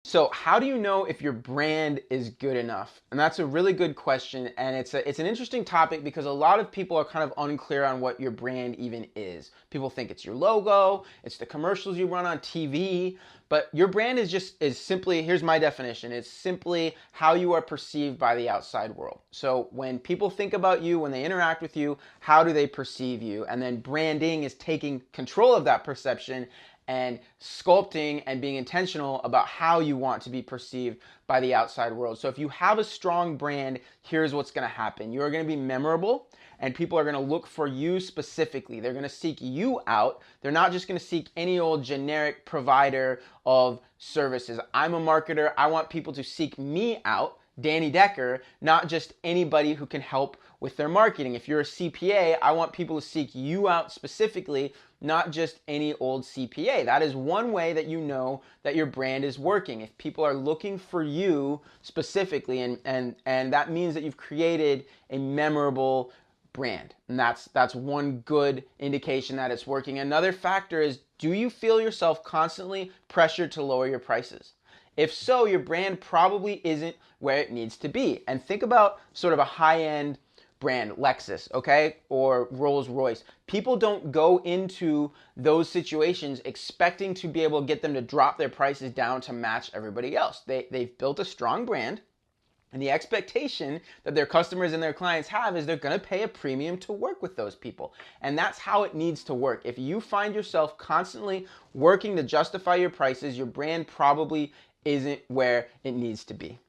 So how do you know if your brand is good enough? And that's a really good question, and it's an interesting topic because a lot of people are kind of unclear on what your brand even is. People think it's your logo, it's the commercials you run on TV, but your brand is simply, here's my definition, it's simply how you are perceived by the outside world. So when people think about you, when they interact with you, how do they perceive you? And then branding is taking control of that perception and sculpting and being intentional about how you want to be perceived by the outside world. So if you have a strong brand, here's what's going to happen. You're going to be memorable and people are going to look for you specifically. They're going to seek you out. They're not just going to seek any old generic provider of services. I'm a marketer. I want people to seek me out, Danny Decker, not just anybody who can help with their marketing. If you're a CPA, I want people to seek you out specifically, not just any old CPA. That is one way that you know that your brand is working. If people are looking for you specifically, and that means that you've created a memorable brand. And that's one good indication that it's working. Another factor is, do you feel yourself constantly pressured to lower your prices? If so, your brand probably isn't where it needs to be. And think about sort of a high-end brand, Lexus, okay, or Rolls-Royce. People don't go into those situations expecting to be able to get them to drop their prices down to match everybody else. They've built a strong brand, and the expectation that their customers and their clients have is they're going to pay a premium to work with those people. And that's how it needs to work. If you find yourself constantly working to justify your prices, your brand probably isn't where it needs to be.